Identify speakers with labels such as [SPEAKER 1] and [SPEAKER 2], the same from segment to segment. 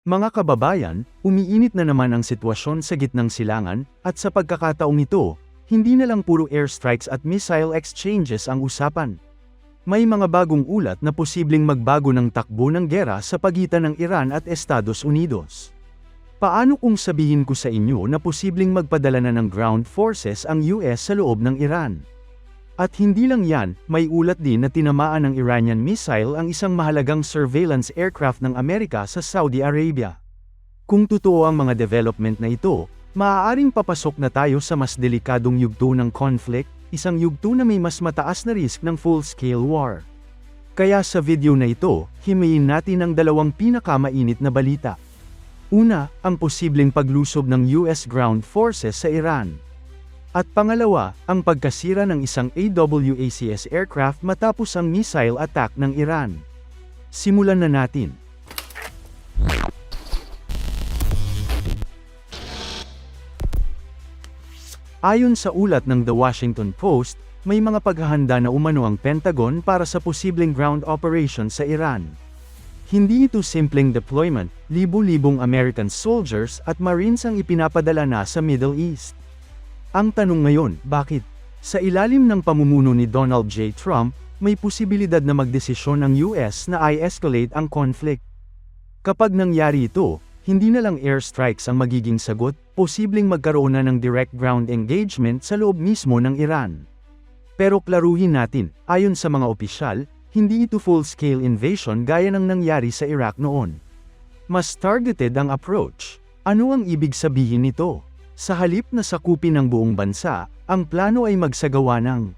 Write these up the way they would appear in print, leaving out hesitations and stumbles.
[SPEAKER 1] Mga kababayan, umiinit na naman ang sitwasyon sa gitnang silangan, at sa pagkakataong ito, hindi na lang puro airstrikes at missile exchanges ang usapan. May mga bagong ulat na posibleng magbago ng takbo ng gera sa pagitan ng Iran at Estados Unidos. Paano kung sabihin ko sa inyo na posibleng magpadala na ng ground forces ang US sa loob ng Iran? At hindi lang yan, may ulat din na tinamaan ng Iranian missile ang isang mahalagang surveillance aircraft ng Amerika sa Saudi Arabia. Kung totoo ang mga development na ito, maaaring papasok na tayo sa mas delikadong yugto ng conflict, isang yugto na may mas mataas na risk ng full-scale war. Kaya sa video na ito, himayin natin ang dalawang pinakamainit na balita. Una, ang posibleng paglusob ng US ground forces sa Iran. At pangalawa, ang pagkasira ng isang AWACS aircraft matapos ang missile attack ng Iran. Simulan na natin. Ayon sa ulat ng The Washington Post, may mga paghahanda na umano ang Pentagon para sa posibleng ground operation sa Iran. Hindi ito simpleng deployment, libu-libong American soldiers at Marines ang ipinapadala na sa Middle East. Ang tanong ngayon, bakit? Sa ilalim ng pamumuno ni Donald J. Trump, may posibilidad na magdesisyon ang US na i-escalate ang conflict. Kapag nangyari ito, hindi na lang airstrikes ang magiging sagot, posibleng magkaroon na ng direct ground engagement sa loob mismo ng Iran. Pero klaruhin natin, ayon sa mga opisyal, hindi ito full-scale invasion gaya ng nangyari sa Iraq noon. Mas targeted ang approach. Ano ang ibig sabihin nito? Sa halip na sakupin ng buong bansa, ang plano ay magsagawa ng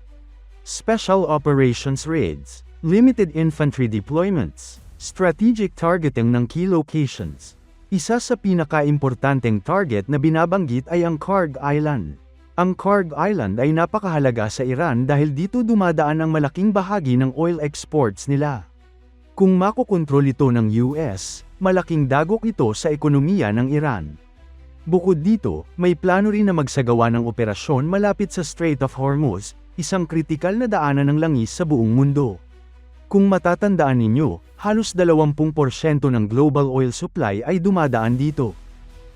[SPEAKER 1] Special Operations Raids, Limited Infantry Deployments, Strategic Targeting ng Key Locations. Isa sa pinaka-importanteng target na binabanggit ay ang Kharg Island. Ang Kharg Island ay napakahalaga sa Iran dahil dito dumadaan ang malaking bahagi ng oil exports nila. Kung makokontrol ito ng US, malaking dagok ito sa ekonomiya ng Iran. Bukod dito, may plano rin na magsagawa ng operasyon malapit sa Strait of Hormuz, isang kritikal na daanan ng langis sa buong mundo. Kung matatandaan ninyo, halos 20% ng global oil supply ay dumadaan dito.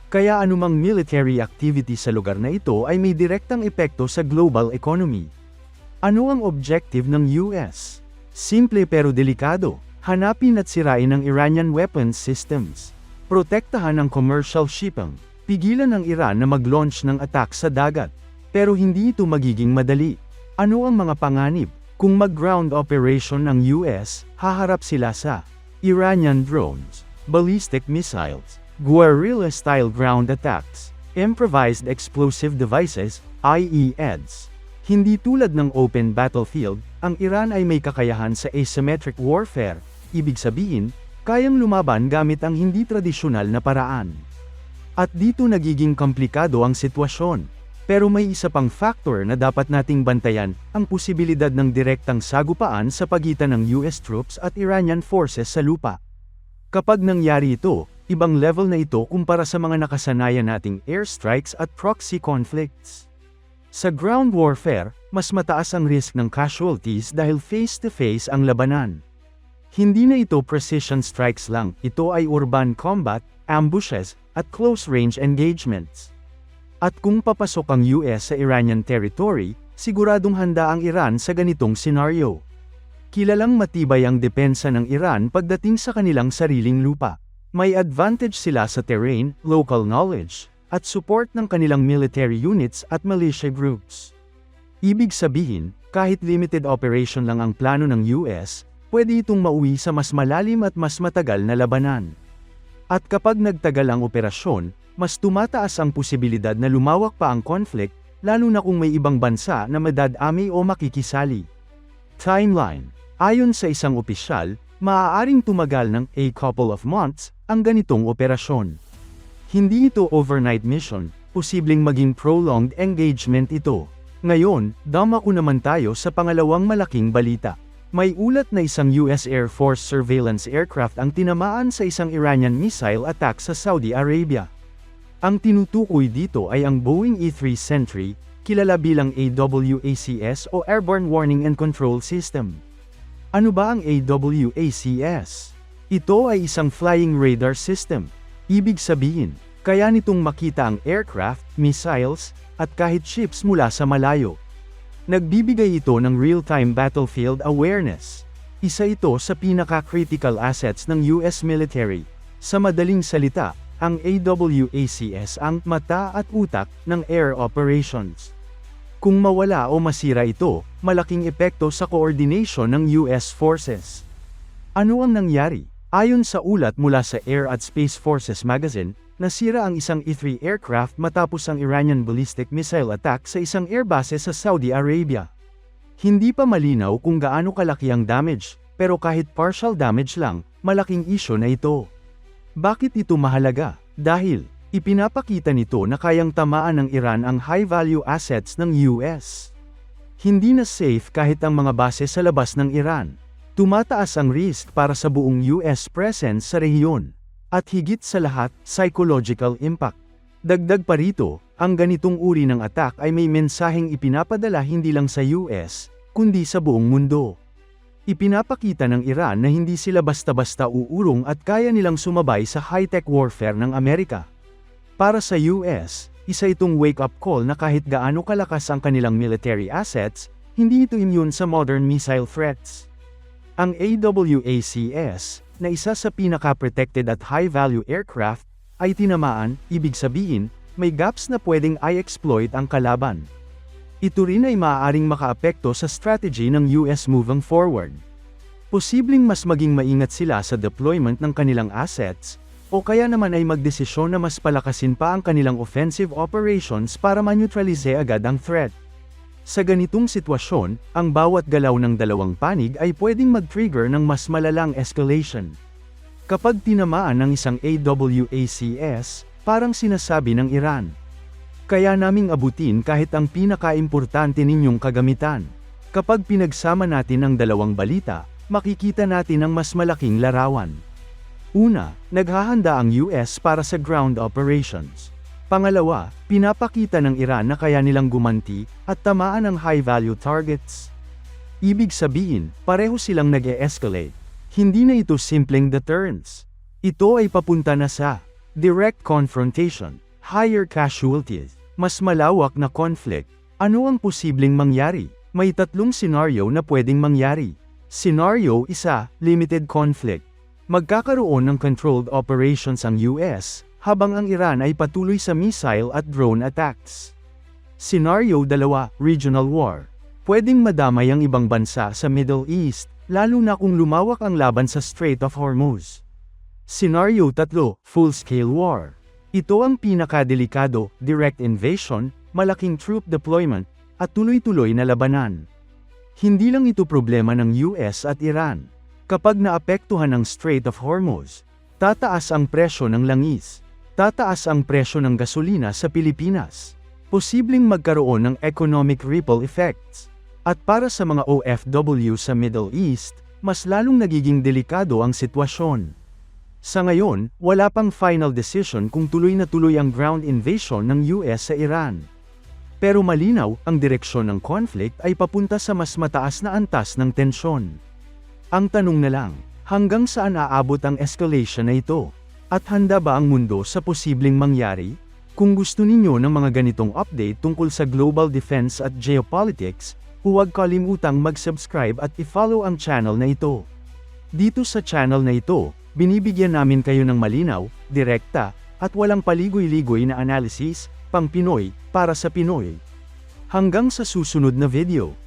[SPEAKER 1] Kaya anumang military activity sa lugar na ito ay may direktang epekto sa global economy. Ano ang objective ng US? Simple pero delikado, hanapin at sirain ang Iranian weapons systems. Protektahan ang commercial shipping. Pigilan ng Iran na mag-launch ng attack sa dagat. Pero hindi ito magiging madali. Ano ang mga panganib? Kung mag-ground operation ng US, haharap sila sa Iranian drones, ballistic missiles, guerrilla-style ground attacks, improvised explosive devices, IEDs. Hindi tulad ng open battlefield, ang Iran ay may kakayahan sa asymmetric warfare, ibig sabihin, kayang lumaban gamit ang hindi tradisyonal na paraan. At dito nagiging komplikado ang sitwasyon. Pero may isa pang factor na dapat nating bantayan, ang posibilidad ng direktang sagupaan sa pagitan ng US troops at Iranian forces sa lupa. Kapag nangyari ito, ibang level na ito kumpara sa mga nakasanayan nating airstrikes at proxy conflicts. Sa ground warfare, mas mataas ang risk ng casualties dahil face-to-face ang labanan. Hindi na ito precision strikes lang, ito ay urban combat, ambushes, at close-range engagements. At kung papasok ang US sa Iranian territory, siguradong handa ang Iran sa ganitong senaryo. Kilalang matibay ang depensa ng Iran pagdating sa kanilang sariling lupa. May advantage sila sa terrain, local knowledge, at support ng kanilang military units at militia groups. Ibig sabihin, kahit limited operation lang ang plano ng US, pwede itong mauwi sa mas malalim at mas matagal na labanan. At kapag nagtagal ang operasyon, mas tumataas ang posibilidad na lumawak pa ang conflict, lalo na kung may ibang bansa na madadami o makikisali. Timeline. Ayon sa isang opisyal, maaaring tumagal ng a couple of months ang ganitong operasyon. Hindi ito overnight mission, posibleng maging prolonged engagement ito. Ngayon, dumako naman tayo sa pangalawang malaking balita. May ulat na isang US Air Force surveillance aircraft ang tinamaan sa isang Iranian missile attack sa Saudi Arabia. Ang tinutukoy dito ay ang Boeing E-3 Sentry, kilala bilang AWACS o Airborne Warning and Control System. Ano ba ang AWACS? Ito ay isang flying radar system. Ibig sabihin, kaya nitong makita ang aircraft, missiles, at kahit ships mula sa malayo. Nagbibigay ito ng real-time battlefield awareness. Isa ito sa pinaka-critical assets ng US military. Sa madaling salita, ang AWACS ang mata at utak ng air operations. Kung mawala o masira ito, malaking epekto sa coordination ng US forces. Ano ang nangyari? Ayon sa ulat mula sa Air at Space Forces magazine, nasira ang isang E-3 aircraft matapos ang Iranian ballistic missile attack sa isang airbase sa Saudi Arabia. Hindi pa malinaw kung gaano kalaki ang damage, pero kahit partial damage lang, malaking isyu na ito. Bakit ito mahalaga? Dahil, ipinapakita nito na kayang tamaan ng Iran ang high-value assets ng US. Hindi na safe kahit ang mga base sa labas ng Iran. Tumataas ang risk para sa buong US presence sa rehiyon. At higit sa lahat, psychological impact. Dagdag pa rito, ang ganitong uri ng attack ay may mensaheng ipinapadala hindi lang sa US, kundi sa buong mundo. Ipinapakita ng Iran na hindi sila basta-basta uurong at kaya nilang sumabay sa high-tech warfare ng Amerika. Para sa US, isa itong wake-up call na kahit gaano kalakas ang kanilang military assets, hindi ito immune sa modern missile threats. Ang AWACS, na isa sa pinaka-protected at high-value aircraft, ay tinamaan, ibig sabihin, may gaps na pwedeng i-exploit ang kalaban. Ito rin ay maaaring makaapekto sa strategy ng US moving forward. Posibleng mas maging maingat sila sa deployment ng kanilang assets, o kaya naman ay magdesisyon na mas palakasin pa ang kanilang offensive operations para ma-neutralize agad ang threat. Sa ganitong sitwasyon, ang bawat galaw ng dalawang panig ay pwedeng mag-trigger ng mas malalang escalation. Kapag tinamaan ng isang AWACS, parang sinasabi ng Iran, kaya naming abutin kahit ang pinaka-importante ninyong kagamitan. Kapag pinagsama natin ang dalawang balita, makikita natin ang mas malaking larawan. Una, naghahanda ang US para sa ground operations. Pangalawa, pinapakita ng Iran na kaya nilang gumanti at tamaan ang high-value targets. Ibig sabihin, pareho silang nag-e-escalate. Hindi na ito simpleng deterrence. Ito ay papunta na sa direct confrontation, higher casualties, mas malawak na conflict. Ano ang posibleng mangyari? May tatlong senaryo na pwedeng mangyari. Scenario 1, limited conflict. Magkakaroon ng controlled operations ang US, habang ang Iran ay patuloy sa missile at drone attacks. Scenario 2, regional war. Pwedeng madamay ang ibang bansa sa Middle East, lalo na kung lumawak ang laban sa Strait of Hormuz. Scenario 3, full-scale war. Ito ang pinakadelikado, direct invasion, malaking troop deployment, at tuloy-tuloy na labanan. Hindi lang ito problema ng US at Iran. Kapag naapektuhan ang Strait of Hormuz, tataas ang presyo ng langis. Tataas ang presyo ng gasolina sa Pilipinas. Posibleng magkaroon ng economic ripple effects. At para sa mga OFW sa Middle East, mas lalong nagiging delikado ang sitwasyon. Sa ngayon, wala pang final decision kung tuloy na tuloy ang ground invasion ng US sa Iran. Pero malinaw, ang direksyon ng conflict ay papunta sa mas mataas na antas ng tensyon. Ang tanong na lang, hanggang saan aabot ang escalation na ito? At handa ba ang mundo sa posibleng mangyari? Kung gusto ninyo ng mga ganitong update tungkol sa global defense at geopolitics, huwag kalimutang mag-subscribe at i-follow ang channel na ito. Dito sa channel na ito, binibigyan namin kayo ng malinaw, direkta, at walang paligoy-ligoy na analysis, pang Pinoy, para sa Pinoy. Hanggang sa susunod na video.